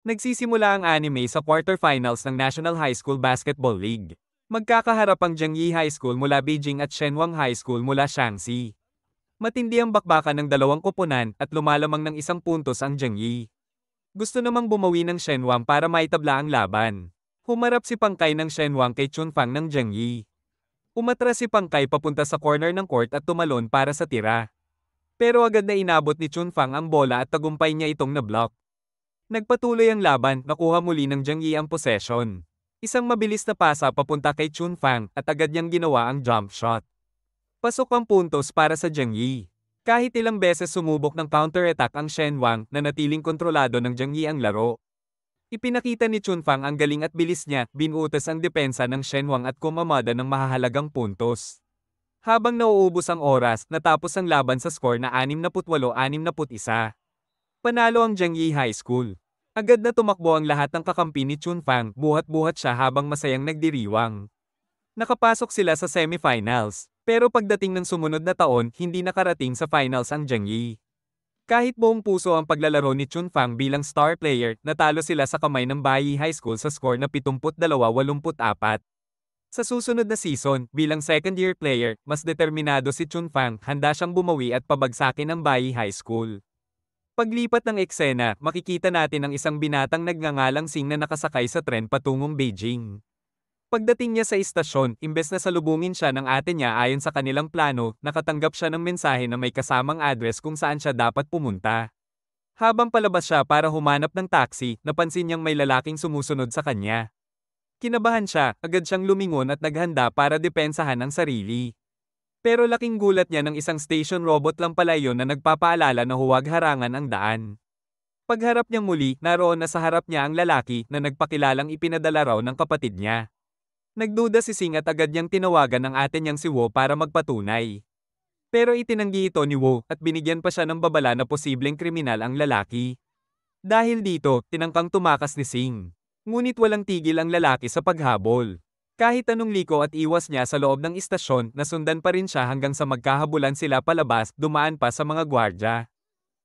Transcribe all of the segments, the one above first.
Nagsisimula ang anime sa quarterfinals ng National High School Basketball League. Magkakaharap ang Jiangyi High School mula Beijing at Shenwang High School mula Shaanxi. Matindi ang bakbakan ng dalawang koponan at lumalamang ng 1 puntos ang Jiangyi. Gusto namang bumawi ng Shenwang para maitabla ang laban. Humarap si Pangkay ng Shenwang kay Chunfang ng Jiangyi. Umatras si Pangkay papunta sa corner ng court at tumalon para sa tira. Pero agad na inabot ni Chunfang ang bola at tagumpay niya itong na-block. Nagpatuloy ang laban, nakuha muli ng Jiangyi ang possession. Isang mabilis na pasa papunta kay Chunfang at agad niyang ginawa ang jump shot. Pasok ang puntos para sa Jiangyi. Kahit ilang beses sumubok ng counter-attack ang Shenwang, nanatiling kontrolado ng Jiangyi ang laro. Ipinakita ni Chunfang ang galing at bilis niya, binutas ang depensa ng Shenwang at kumamada ng mahahalagang puntos. Habang nauubos ang oras, natapos ang laban sa score na 68-61. Panalo ang Jiangyi High School. Agad na tumakbo ang lahat ng kakampi ni Chunfang, buhat-buhat siya habang masayang nagdiriwang. Nakapasok sila sa semifinals, pero pagdating ng sumunod na taon, hindi nakarating sa finals ang Jiangyi. Kahit buong puso ang paglalaro ni Chunfang bilang star player, natalo sila sa kamay ng Bayi High School sa score na 72-84. Sa susunod na season, bilang second-year player, mas determinado si Chunfang, handa siyang bumawi at pabagsakin ang Bayi High School. Paglipat ng eksena, makikita natin ang isang binatang nagngangalang Sing na nakasakay sa tren patungong Beijing. Pagdating niya sa istasyon, imbes na salubungin siya ng ate niya ayon sa kanilang plano, nakatanggap siya ng mensahe na may kasamang address kung saan siya dapat pumunta. Habang palabas siya para humanap ng taxi, napansin niyang may lalaking sumusunod sa kanya. Kinabahan siya, agad siyang lumingon at naghanda para depensahan ang sarili. Pero laking gulat niya ng isang station robot lang pala iyon na nagpapaalala na huwag harangan ang daan. Pagharap niyang muli, naroon na sa harap niya ang lalaki na nagpakilalang ipinadala raw ng kapatid niya. Nagduda si Sing at agad niyang tinawagan ang ate niyang si Wo para magpatunay. Pero itinanggi ito ni Wo at binigyan pa siya ng babala na posibleng kriminal ang lalaki. Dahil dito, tinangkang tumakas ni Sing. Ngunit walang tigil ang lalaki sa paghabol. Kahit anong liko at iwas niya sa loob ng istasyon, nasundan pa rin siya hanggang sa magkahabulan sila palabas, dumaan pa sa mga gwardya.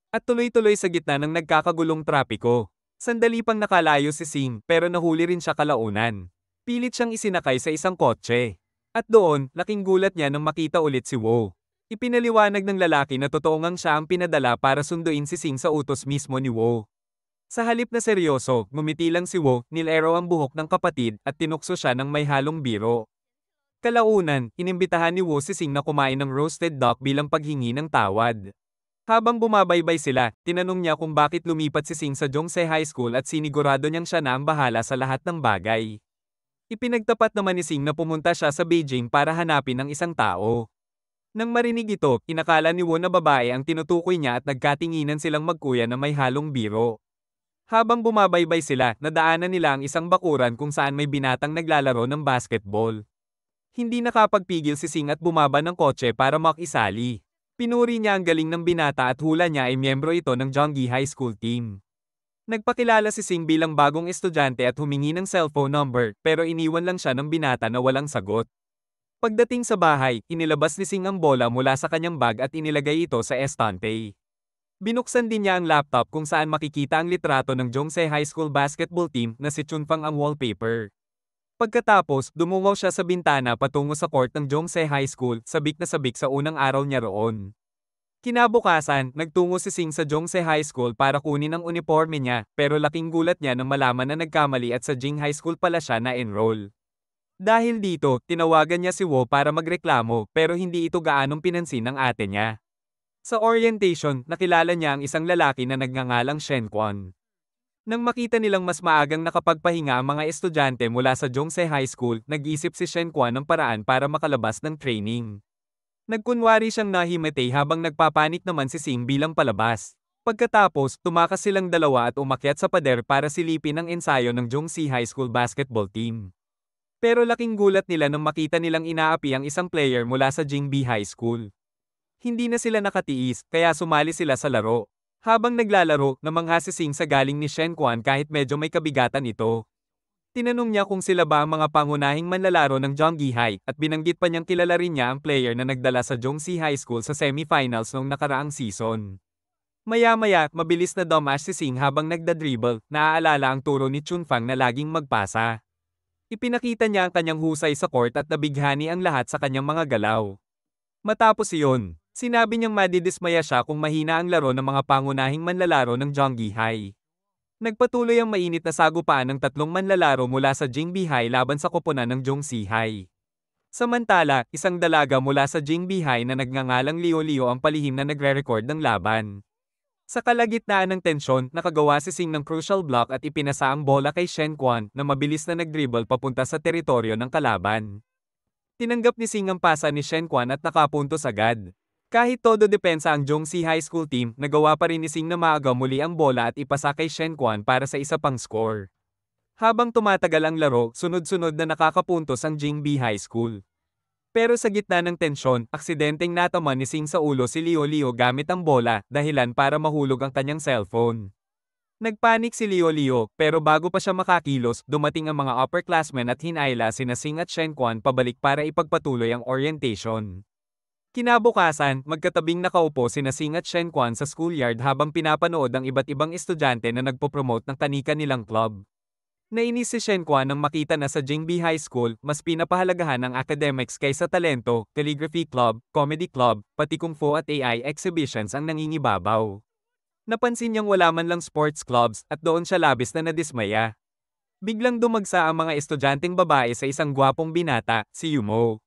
At tuloy-tuloy sa gitna ng nagkakagulong trapiko. Sandali pang nakalayo si Sing, pero nahuli rin siya kalaunan. Pilit siyang isinakay sa isang kotse. At doon, laking gulat niya nang makita ulit si Wo. Ipinaliwanag ng lalaki na totoo ngang siya ang pinadala para sunduin si Sing sa utos mismo ni Wo. Sa halip na seryoso, ngumiti lang si Wo, nilero ang buhok ng kapatid at tinukso siya ng may halong biro. Kalaunan, inimbitahan ni Wo si Sing na kumain ng roasted duck bilang paghingi ng tawad. Habang bumabaybay sila, tinanong niya kung bakit lumipat si Sing sa Jongse High School at sinigurado niyang siya na ang bahala sa lahat ng bagay. Ipinagtapat naman ni Sing na pumunta siya sa Beijing para hanapin ang isang tao. Nang marinig ito, inakala ni Wo na babae ang tinutukoy niya at nagkatinginan silang magkuya na may halong biro. Habang bumabaybay sila, nadaanan nila ang isang bakuran kung saan may binatang naglalaro ng basketball. Hindi nakapagpigil si Sing at bumaba ng kotse para makisali. Pinuri niya ang galing ng binata at hula niya ay miyembro ito ng Jiangyi High School team. Nagpakilala si Sing bilang bagong estudyante at humingi ng cellphone number, pero iniwan lang siya ng binata na walang sagot. Pagdating sa bahay, inilabas ni Sing ang bola mula sa kanyang bag at inilagay ito sa estante. Binuksan din niya ang laptop kung saan makikita ang litrato ng Jongse High School basketball team na si Chunfang ang wallpaper. Pagkatapos, dumungaw siya sa bintana patungo sa court ng Jongse High School, sabik na sabik sa unang araw niya roon. Kinabukasan, nagtungo si Sing sa Jongse High School para kunin ang uniforme niya, pero laking gulat niya nang malaman na nagkamali at sa Jing High School pala siya na-enroll. Dahil dito, tinawagan niya si Wo para magreklamo pero hindi ito gaanong pinansin ng ate niya. Sa orientation, nakilala niya ang isang lalaki na nagngangalang Shen Quan. Nang makita nilang mas maagang nakapagpahinga ang mga estudyante mula sa Jongse High School, nag-isip si Shen Quan ng paraan para makalabas ng training. Nagkunwari siyang nahimatay habang nagpapanik naman si Sing bilang palabas. Pagkatapos, tumakas silang dalawa at umakyat sa pader para silipin ang ensayo ng Jongse High School basketball team. Pero laking gulat nila nang makita nilang inaapi ang isang player mula sa Jingbi High School. Hindi na sila nakatiis, kaya sumali sila sa laro. Habang naglalaro, namangha si Sing sa galing ni Shen Quan kahit medyo may kabigatan ito. Tinanong niya kung sila ba ang mga pangunahing manlalaro ng Jiangyi High at binanggit pa niyang kilala rin niya ang player na nagdala sa Jongse High School sa semifinals noong nakaraang season. Maya-maya, mabilis na dumash si Sing habang nagdadribble, naaalala ang turo ni Chunfang na laging magpasa. Ipinakita niya ang kanyang husay sa court at nabighani ang lahat sa kanyang mga galaw. Matapos iyon, sinabi niyang madidismaya siya kung mahina ang laro ng mga pangunahing manlalaro ng Zhongyi High. Nagpatuloy ang mainit na sagupaan ng tatlong manlalaro mula sa Jingbi High laban sa koponan ng Zhongxi High. Samantala, isang dalaga mula sa Jingbi High na nagngangalang Liu Liu ang palihim na nagre-record ng laban. Sa kalagitnaan ng tensyon, nakagawa si Sing ng crucial block at ipinasa ang bola kay Shen Quan na mabilis na nagdribble papunta sa teritoryo ng kalaban. Tinanggap ni Sing ang pasa ni Shen Quan at nakapuntos agad. Kahit todo depensa ang Zhongxi High School team, nagawa pa rin ni Sing na maaga muli ang bola at ipasa kay Shen Quan para sa isa pang score. Habang tumatagal ang laro, sunod-sunod na nakakapuntos ang Jingbi High School. Pero sa gitna ng tensyon, aksidenteng natama ni Sing sa ulo si Liu Liu gamit ang bola, dahilan para mahulog ang kanyang cellphone. Nagpanik si Liu Liu, pero bago pa siya makakilos, dumating ang mga upperclassmen at hinayla sina Sing at Shen Quan pabalik para ipagpatuloy ang orientation. Kinabukasan, magkatabing nakaupo sina Sing at Shen Quan sa schoolyard habang pinapanood ang iba't ibang estudyante na nagpo-promote ng kanika nilang club. Nainis si Shen Quan nang makita na sa Jingbi High School, mas pinapahalagahan ang academics kaysa talento, calligraphy club, comedy club, pati kung fu at AI exhibitions ang nangingibabaw. Napansin niyang wala man lang sports clubs at doon siya labis na nadismaya. Biglang dumagsa ang mga estudyanteng babae sa isang gwapong binata, si Yumo.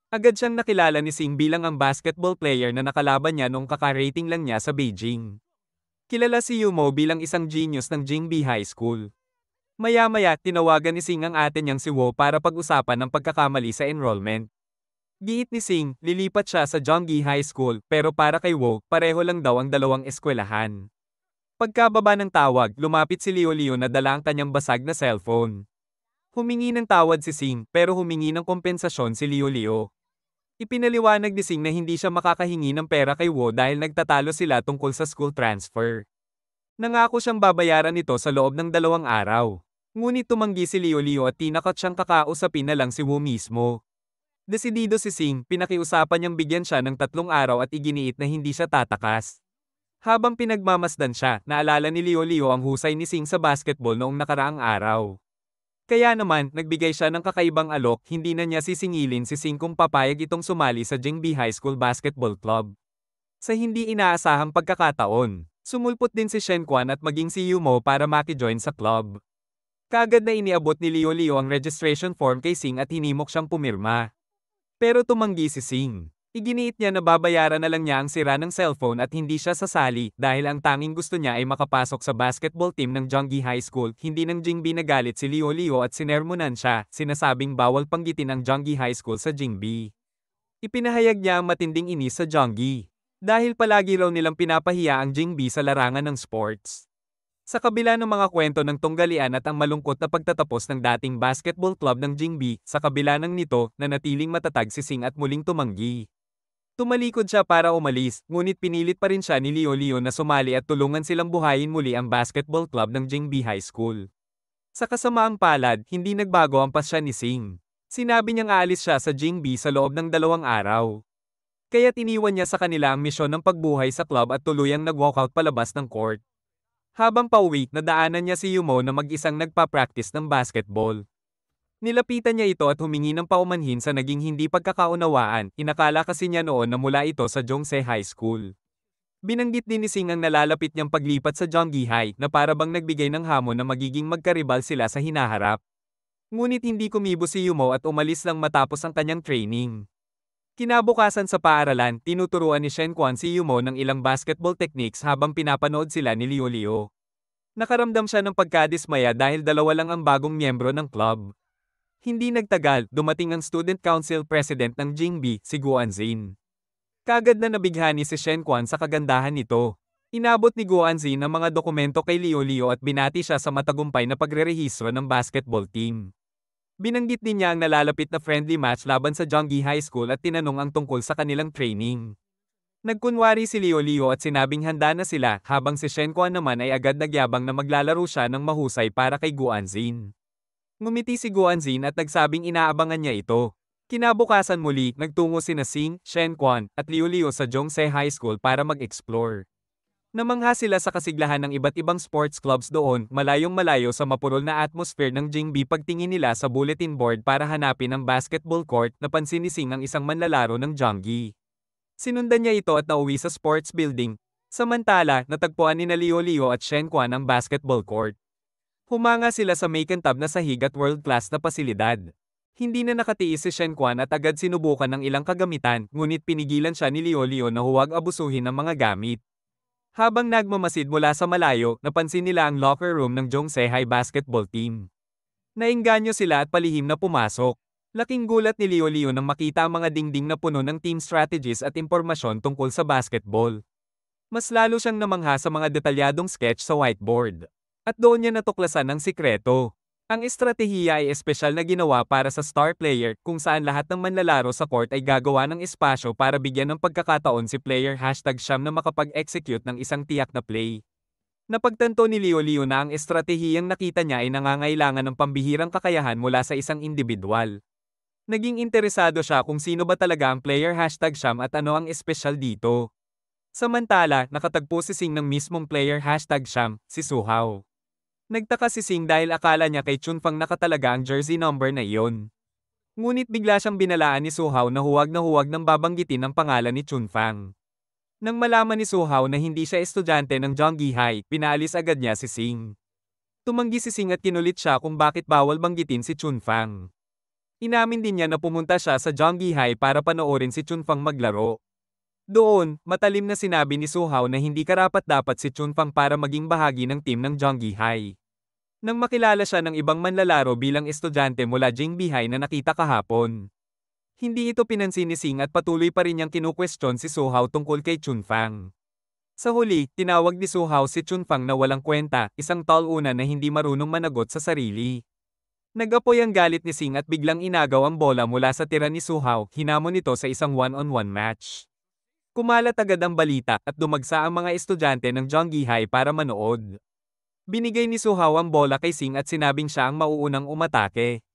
Agad siyang nakilala ni Sing bilang ang basketball player na nakalaban niya noong kakarating lang niya sa Beijing. Kilala si Yumo bilang isang genius ng Jingbi High School. Maya-maya, tinawagan ni Sing ang ate niyang si Wo para pag-usapan ng pagkakamali sa enrollment. Giit ni Sing, lilipat siya sa Zhongyi High School, pero para kay Wo, pareho lang daw ang dalawang eskwelahan. Pagkababa ng tawag, lumapit si Liu Liu na dala ang kanyang basag na cellphone. Humingi ng tawad si Sing, pero humingi ng kompensasyon si Liu Liu. Ipinaliwanag ni Sing na hindi siya makakahingi ng pera kay Wo dahil nagtatalo sila tungkol sa school transfer. Nangako siyang babayaran ito sa loob ng 2 araw. Ngunit tumanggi si Liu Liu at tinakot siyang kakausapin na lang si Wu mismo. Desidido si Sing, pinakiusapan niyang bigyan siya ng 3 araw at iginiit na hindi siya tatakas. Habang pinagmamasdan siya, naalala ni Liu Liu ang husay ni Sing sa basketball noong nakaraang araw. Kaya naman, nagbigay siya ng kakaibang alok, hindi na niya sisingilin si Sing kung papayag itong sumali sa Jingbi High School Basketball Club. Sa hindi inaasahang pagkakataon, sumulpot din si Shen Quan at maging si Yumo para makijoin sa club. Kaagad na iniabot ni Liu Liu ang registration form kay Sing at hinimok siyang pumirma. Pero tumanggi si Sing. Iginiit niya na babayaran na lang niya ang sira ng cellphone at hindi siya sasali dahil ang tanging gusto niya ay makapasok sa basketball team ng Zhongyi High School. Hindi ng Jingbi nagalit si Liu Liu at sinermonan siya, sinasabing bawal panggitin ang Zhongyi High School sa Jingbi. Ipinahayag niya ang matinding inis sa Zhongyi. Dahil palagi raw nilang pinapahiya ang Jingbi sa larangan ng sports. Sa kabila ng mga kwento ng tunggalian at ang malungkot na pagtatapos ng dating basketball club ng Jingbi, sa kabila ng nito, nanatiling matatag si Sing at muling tumanggi. Tumalikod siya para umalis, ngunit pinilit pa rin siya ni Liu Liu na sumali at tulungan silang buhayin muli ang basketball club ng Jingbi High School. Sa kasamaang palad, hindi nagbago ang pasya ni Sing. Sinabi niyang aalis siya sa Jingbi sa loob ng 2 araw. Kaya't iniwan niya sa kanila ang misyon ng pagbuhay sa club at tuluyang nag-walkout palabas ng court. Habang pauwi, nadaanan niya si Yumo na mag-isang nagpa-practice ng basketball. Nilapitan niya ito at humingi ng paumanhin sa naging hindi pagkakaunawaan, inakala kasi niya noon na mula ito sa Zhongse High School. Binanggit din ni Sing ang nalalapit niyang paglipat sa Zhongyi High na para bang nagbigay ng hamon na magiging magkaribal sila sa hinaharap. Ngunit hindi kumibo si Yumo at umalis lang matapos ang kanyang training. Kinabukasan sa paaralan, tinuturuan ni Shen Quan si Yumo ng ilang basketball techniques habang pinapanood sila ni Liu Liu. Nakaramdam siya ng pagkadismaya dahil 2 lang ang bagong miyembro ng club. Hindi nagtagal, dumating ang student council president ng Jingbi, si Guanzin. Kagad na nabighani si Shen Quan sa kagandahan nito. Inabot ni Guanzin ang mga dokumento kay Liu Liu at binati siya sa matagumpay na pagrerehistro ng basketball team. Binanggit din niya ang nalalapit na friendly match laban sa Zhongyi High School at tinanong ang tungkol sa kanilang training. Nagkunwari si Liu Liu at sinabing handa na sila, habang si Shen Quan naman ay agad nagyabang na maglalaro siya ng mahusay para kay Guanzin. Ngumiti si Guanzin at nagsabing inaabangan niya ito. Kinabukasan muli, nagtungo sina Sing, Shen Quan, at Liu Liu sa Zhongse High School para mag-explore. Namangha sila sa kasiglahan ng iba't ibang sports clubs doon, malayong-malayo sa mapurol na atmosphere ng Jingbi. Pagtingin nila sa bulletin board para hanapin ang basketball court, napansin ni Sing ang isang manlalaro ng Jonggi. Sinundan niya ito at nauwi sa sports building. Samantala, natagpuan ni Leo Leo at Shen Quan ang basketball court. Humanga sila sa makintab na sahig at world-class na pasilidad. Hindi na nakatiis si Shen Quan at agad sinubukan ng ilang kagamitan, ngunit pinigilan siya ni Leo Leo na huwag abusuhin ng mga gamit. Habang nagmamasid mula sa malayo, napansin nila ang locker room ng Jongse basketball team. Naengganyo sila at palihim na pumasok. Laking gulat ni Leo Leo nang makita ang mga dingding na puno ng team strategies at impormasyon tungkol sa basketball. Mas lalo siyang namangha sa mga detalyadong sketch sa whiteboard. At doon niya natuklasan ang sikreto. Ang estratehiya ay espesyal na ginawa para sa star player, kung saan lahat ng manlalaro sa court ay gagawa ng espasyo para bigyan ng pagkakataon si player #Siyam na makapag-execute ng isang tiyak na play. Napagtanto ni Leo Leo na ang estratehiyang nakita niya ay nangangailangan ng pambihirang kakayahan mula sa isang individual. Naging interesado siya kung sino ba talaga ang player #Siyam at ano ang espesyal dito. Samantala, nakatagpo si Sing ng mismong player #Siyam, si Suhao. Nagtaka si Sing dahil akala niya kay Chunfang nakatalaga ang jersey number na iyon. Ngunit bigla siyang binalaan ni Suhao na huwag nang babanggitin ang pangalan ni Chunfang. Nang malaman ni Suhao na hindi siya estudyante ng Jonggi High, pinaalis agad niya si Sing. Tumanggi si Sing at kinulit siya kung bakit bawal banggitin si Chunfang. Inamin din niya na pumunta siya sa Jonggi High para panoorin si Chunfang maglaro. Doon, matalim na sinabi ni Suhao na hindi karapat-dapat si Chunfang para maging bahagi ng team ng Jonggi High. Nang makilala siya ng ibang manlalaro bilang estudyante mula Jingbi High na nakita kahapon. Hindi ito pinansin ni Sing at patuloy pa rin niyang kinukwestiyon si Suhao tungkol kay Chunfang. Sa huli, tinawag ni Suhao si Chunfang na walang kwenta, isang tall una na hindi marunong managot sa sarili. Nag-apoy ang galit ni Sing at biglang inagaw ang bola mula sa tira ni Suhao, hinamon ito sa isang one-on-one match. Kumalat agad ang balita at dumagsa ang mga estudyante ng Jonggi High para manood. Binigay ni Suhao ang bola kay Sing at sinabing siya ang mauunang umatake.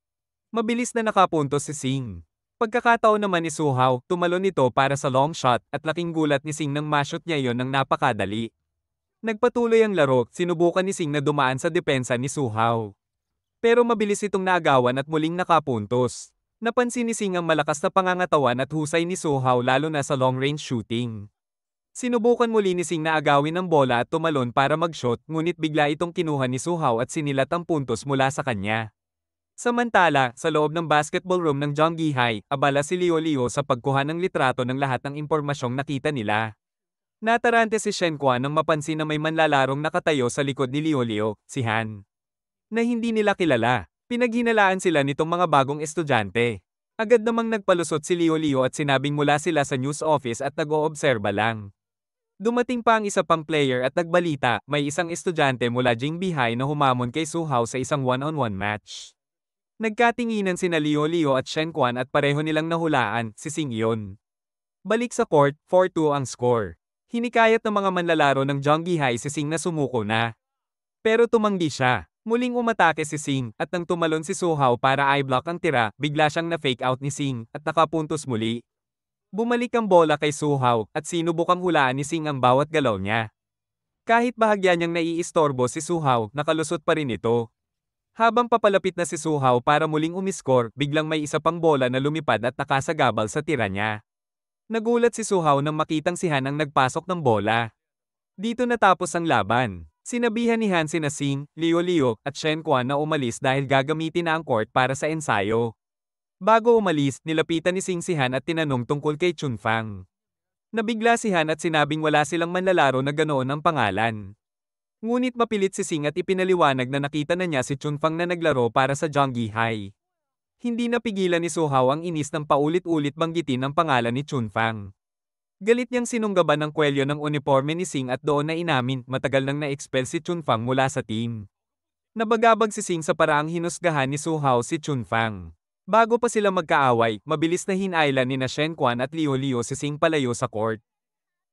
Mabilis na nakapuntos si Sing. Pagkakataon naman ni Suhao, tumalon ito para sa long shot at laking gulat ni Sing nang ma-shoot niya yon ng napakadali. Nagpatuloy ang laro, sinubukan ni Sing na dumaan sa depensa ni Suhao. Pero mabilis itong naagawan at muling nakapuntos. Napansin ni Sing ang malakas na pangangatawan at husay ni Suhao lalo na sa long-range shooting. Sinubukan muli ni Sing na agawin ang bola at tumalon para mag-shot, ngunit bigla itong kinuha ni Suhao at sinilat ang puntos mula sa kanya. Samantala, sa loob ng basketball room ng Jonggi High, abala si Leo Leo sa pagkuha ng litrato ng lahat ng impormasyong nakita nila. Natarante si Shen Quan nang mapansin na may manlalarong nakatayo sa likod ni Leo Leo, si Han. Na hindi nila kilala. Pinaghinalaan sila nitong mga bagong estudyante. Agad namang nagpalusot si Leo Leo at sinabing mula sila sa news office at nag-oobserba lang. Dumating pa ang isa pang player at nagbalita, may isang estudyante mula Jingbi High na humamon kay Suhao sa isang one-on-one match. Nagkatinginan sina Leo Leo at Shen Quan at pareho nilang nahulaan, si Sing iyon. Balik sa court, 4-2 ang score. Hinikayat ng mga manlalaro ng Jonggi High si Sing na sumuko na. Pero tumanggi siya. Muling umatake si Sing, at nang tumalon si Suhao para i-block ang tira, bigla siyang na-fake out ni Sing, at nakapuntos muli. Bumalik ang bola kay Suhao, at sinubukang hulaan ni Sing ang bawat galaw niya. Kahit bahagya niyang naiistorbo si Suhao, nakalusot pa rin ito. Habang papalapit na si Suhao para muling umiskor, biglang may isa pang bola na lumipad at nakasagabal sa tira niya. Nagulat si Suhao nang makitang si Han ang nagpasok ng bola. Dito natapos ang laban. Sinabihan ni Han sina Sing, Leo Leo, at Shen Quan na umalis dahil gagamitin na ang court para sa ensayo. Bago umalis, nilapitan ni Sing si Han at tinanong tungkol kay Chunfang. Nabigla si Han at sinabing wala silang manlalaro na ganoon ang pangalan. Ngunit mapilit si Sing at ipinaliwanag na nakita na niya si Chunfang na naglaro para sa Jonggi High. Hindi napigilan ni Suhao ang inis ng paulit-ulit banggitin ang pangalan ni Chunfang. Galit niyang sinunggaban ng kwelyo ng uniforme ni Sing at doon na inamin, matagal nang na-expel si Chunfang mula sa team. Nabagabag si Sing sa paraang hinusgahan ni Suhao si Chunfang. Bago pa sila magkaaway, mabilis na hinailan ni Shen Quan at Leo Leo si Sing palayo sa court.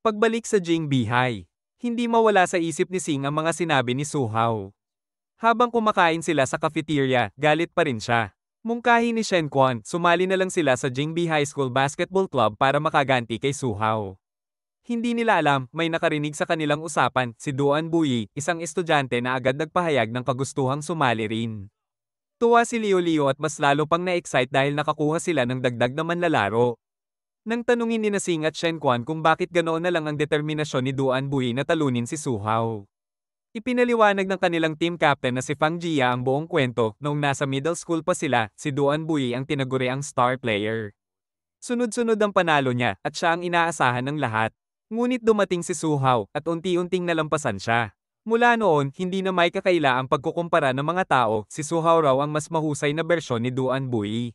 Pagbalik sa Jingbi High, hindi mawala sa isip ni Sing ang mga sinabi ni Suhao. Habang kumakain sila sa cafeteria, galit pa rin siya. Mungkahi ni Shen Quan, sumali na lang sila sa Jingbi High School Basketball Club para makaganti kay Suhao. Hindi nila alam, may nakarinig sa kanilang usapan, si Duan Buyi, isang estudyante na agad nagpahayag ng kagustuhang sumali rin. Tuwa si Leo Leo at mas lalo pang na-excite dahil nakakuha sila ng dagdag na manlalaro. Nang tanungin ni Nasing at Shen Quan kung bakit ganoon na lang ang determinasyon ni Duan Buyi na talunin si Su Hao. Ipinaliwanag ng kanilang team captain na si Fang Jia ang buong kwento, noong nasa middle school pa sila, si Duan Buyi ang tinaguriang star player. Sunod-sunod ang panalo niya, at siya ang inaasahan ng lahat. Ngunit dumating si Su Hao, at unti-unting nalampasan siya. Mula noon, hindi na may kakaila ang pagkukumpara ng mga tao, si Su Hao raw ang mas mahusay na bersyon ni Duan Buyi.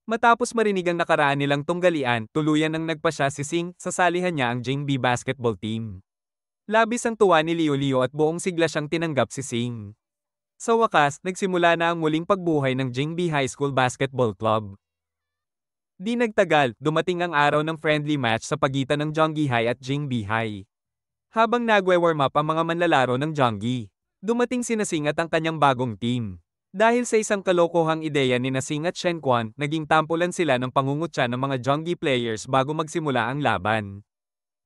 Matapos marinig ang nakaraan nilang tunggalian, tuluyan nang nagpasya si Sing, sasalihan niya ang Jingbi basketball team. Labis ang tuwa ni Leo Leo at buong sigla siyang tinanggap si Sing. Sa wakas, nagsimula na ang muling pagbuhay ng Jingbi High School Basketball Club. Di nagtagal, dumating ang araw ng friendly match sa pagitan ng Jonggi High at Jingbi High. Habang nagwe-warm up ang mga manlalaro ng Jonggi, dumating si Nasing at ang kanyang bagong team. Dahil sa isang kalokohang ideya ni Nasing at Shen Quan, naging tampulan sila ng pangungutya ng mga Jonggi players bago magsimula ang laban.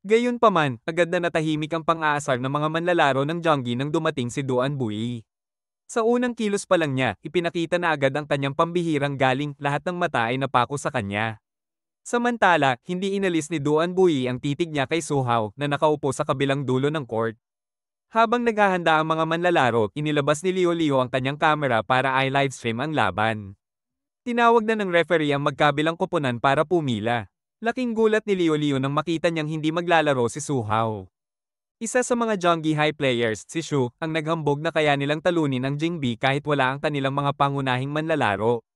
Gayunpaman, agad na natahimik ang pang-aasar ng mga manlalaro ng Jonggi nang dumating si Duan Buyi. Sa unang kilos pa lang niya, ipinakita na agad ang kanyang pambihirang galing, lahat ng mata ay napako sa kanya. Samantala, hindi inalis ni Duan Buyi ang titig niya kay Su Hao na nakaupo sa kabilang dulo ng court. Habang naghahanda ang mga manlalaro, inilabas ni Leo Leo ang kanyang kamera para i-livestream ang laban. Tinawag na ng referee ang magkabilang koponan para pumila. Laking gulat ni Leo Leo nang makita niyang hindi maglalaro si Su Hao. Isa sa mga Jonggi High players, si Shu, ang naghambog na kaya nilang talunin ang Jingbi kahit wala ang kanilang mga pangunahing manlalaro.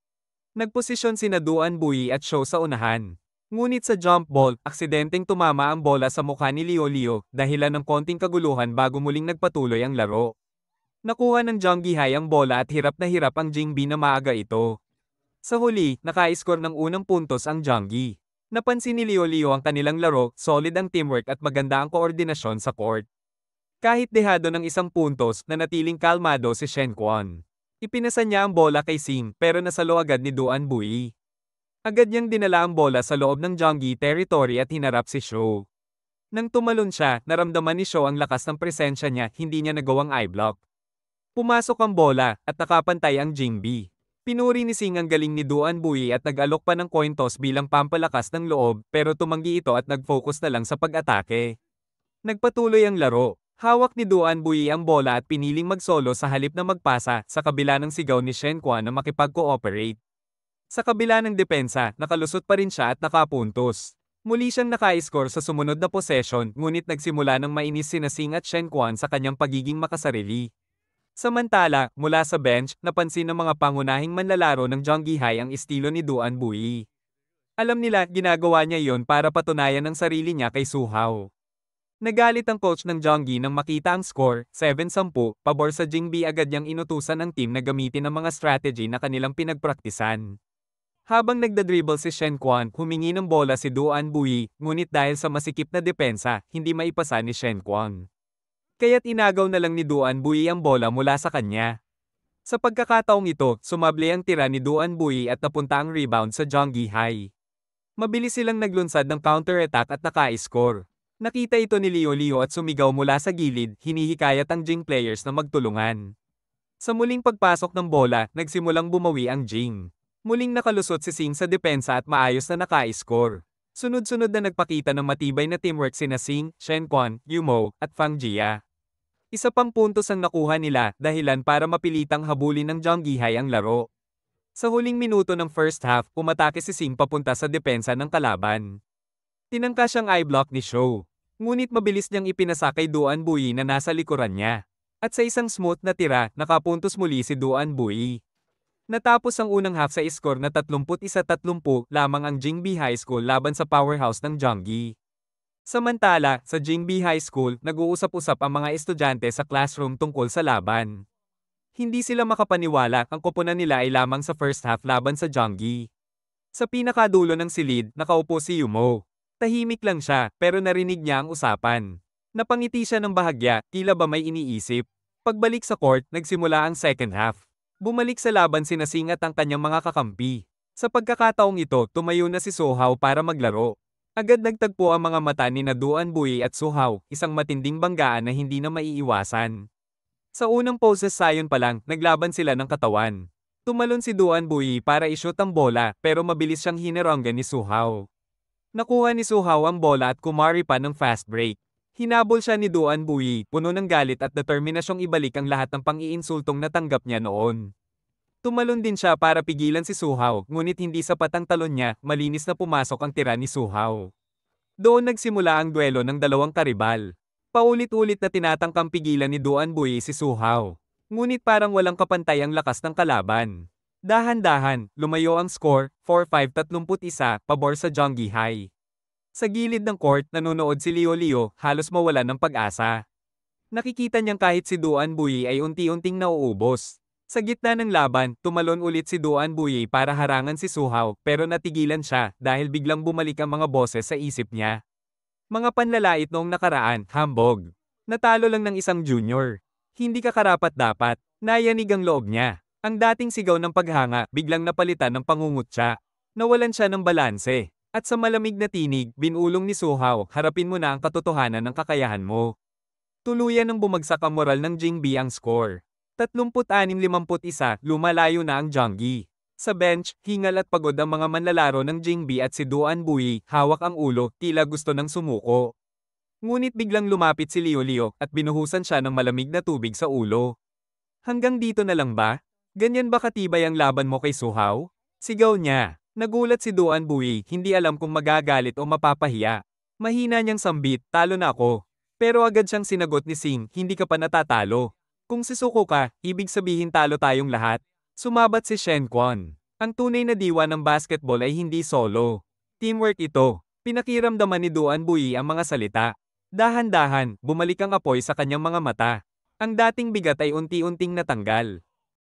Nagposisyon sina Duan Buyi at Shu sa unahan. Ngunit sa jump ball, aksidenteng tumama ang bola sa mukha ni Leo Leo, dahilan ng konting kaguluhan bago muling nagpatuloy ang laro. Nakuha ng Jonggi High ang bola at hirap na hirap ang Jingbi na maaga ito. Sa huli, naka-score ng unang puntos ang Jonggi. Napansin ni Leo Leo ang kanilang laro, solid ang teamwork at maganda ang koordinasyon sa court. Kahit dehado ng isang puntos, nanatiling kalmado si Shen Quan. Ipinasa niya ang bola kay Sing, pero nasalo agad ni Duan Buyi. Agad niyang dinala ang bola sa loob ng Jonggi territory at hinarap si Shu. Nang tumalon siya, naramdaman ni Shu ang lakas ng presensya niya, hindi niya nagawang eye-block. Pumasok ang bola, at nakapantay ang Jingbi. Pinuri ni Sing ang galing ni Duan Buyi at nag-alok pa ng coin toss bilang pampalakas ng loob, pero tumanggi ito at nag-focus na lang sa pag-atake. Nagpatuloy ang laro. Hawak ni Duan Buyi ang bola at piniling mag-solo sa halip na magpasa, sa kabila ng sigaw ni Shen Quan na makipag-cooperate. Sa kabila ng depensa, nakalusot pa rin siya at nakapuntos. Muli siyang naka-score sa sumunod na possession, ngunit nagsimula ng mainis sina Sing at Shen Quan sa kanyang pagiging makasarili. Samantala, mula sa bench, napansin ng mga pangunahing manlalaro ng Jonggi High ang estilo ni Duan Buyi. Alam nila, ginagawa niya iyon para patunayan ang sarili niya kay Su Hao. Nagalit ang coach ng Jonggi nang makita ang score, 7-10, pabor sa Jingbi. Agad niyang inutusan ang team na gamitin ang mga strategy na kanilang pinagpraktisan. Habang nagdadribble si Shen Quan, humingi ng bola si Duan Buyi, ngunit dahil sa masikip na depensa, hindi maipasa ni Shen Quan. Kaya't inagaw na lang ni Duan Buyi ang bola mula sa kanya. Sa pagkakataong ito, sumable ang tira ni Duan Buyi at napunta ang rebound sa Jonggi High. Mabilis silang naglunsad ng counter-attack at naka-score. Nakita ito ni Leo Leo at sumigaw mula sa gilid, hinihikayat ang Jing players na magtulungan. Sa muling pagpasok ng bola, nagsimulang bumawi ang Jing. Muling nakalusot si Sing sa depensa at maayos na naka-score. Sunod-sunod na nagpakita ng matibay na teamwork sina Sing, Shen Quan, Yumo, at Fang Jia. Isa pang puntos ang nakuha nila, dahilan para mapilitang habulin ng Jonggi High ang laro. Sa huling minuto ng first half, umatake si Sing papunta sa depensa ng kalaban. Tinangka siyang eye-block ni Shu. Ngunit mabilis niyang ipinasa kay Duan Buyi na nasa likuran niya. At sa isang smooth na tira, nakapuntos muli si Duan Buyi. Natapos ang unang half sa score na 31-30 lamang ang Jingbi High School laban sa powerhouse ng Jonggi. Samantala, sa Jingbi High School, nag-uusap-usap ang mga estudyante sa classroom tungkol sa laban. Hindi sila makapaniwala, ang koponan nila ay lamang sa first half laban sa Jonggi. Sa pinakadulo ng silid, nakaupo si Yumo. Tahimik lang siya, pero narinig niya ang usapan. Napangiti siya ng bahagya, tila ba may iniisip. Pagbalik sa court, nagsimula ang second half. Bumalik sa laban sina Sing at ang kanyang mga kakampi. Sa pagkakataong ito, tumayo na si Su Hao para maglaro. Agad nagtagpo ang mga mata ni na Duan Bui at Su Hao, isang matinding banggaan na hindi na maiiwasan. Sa unang poses sayon pa lang, naglaban sila ng katawan. Tumalon si Duan Bui para i-shoot ang bola pero mabilis siyang hinironggan ni Su Hao. Nakuha ni Su Hao ang bola at kumari pa ng fast break. Hinabol siya ni Duan Bui, puno ng galit at determinasyong ibalik ang lahat ng pang-iinsultong natanggap niya noon. Tumalon din siya para pigilan si Su Hao, ngunit hindi sapat ang talon niya, malinis na pumasok ang tira ni Su Hao. Doon nagsimula ang duelo ng dalawang karibal. Paulit-ulit na tinatangkang pigilan ni Duan Bui si Su Hao. Ngunit parang walang kapantay ang lakas ng kalaban. Dahan-dahan, lumayo ang score, 4-5-31, pabor sa Zhongyi High. Sa gilid ng court, nanonood si Liu Liu, halos mawalan ng pag-asa. Nakikita niyang kahit si Duan Bui ay unti-unting nauubos. Sa gitna ng laban, tumalon ulit si Duan Bui para harangan si Su Hao, pero natigilan siya dahil biglang bumalik ang mga boses sa isip niya. Mga panlalait noong nakaraan, hambog. Natalo lang ng isang junior. Hindi ka karapat-dapat. Nayanig ang loob niya. Ang dating sigaw ng paghanga, biglang napalitan ng pangungutya. Nawalan siya ng balanse. At sa malamig na tinig, binulong ni Su Hao, harapin mo na ang katotohanan ng kakayahan mo. Tuluyan ng bumagsak ang moral ng Jingbi ang score. 36-51, lumalayo na ang Zhongyi. Sa bench, hingal at pagod ang mga manlalaro ng Jingbi at si Duan Bui, hawak ang ulo, tila gusto ng sumuko. Ngunit biglang lumapit si Liu Liu at binuhusan siya ng malamig na tubig sa ulo. Hanggang dito na lang ba? Ganyan ba katibay ang laban mo kay Su Hao? Sigaw niya. Nagulat si Duan Bui, hindi alam kung magagalit o mapapahiya. Mahina niyang sambit, talo na ako. Pero agad siyang sinagot ni Sing, hindi ka pa natatalo. Kung sisuko ka, ibig sabihin talo tayong lahat. Sumabat si Shen Quan. Ang tunay na diwa ng basketball ay hindi solo. Teamwork ito. Pinakiramdaman ni Duan Bui ang mga salita. Dahan-dahan, bumalik ang apoy sa kanyang mga mata. Ang dating bigat ay unti-unting natanggal.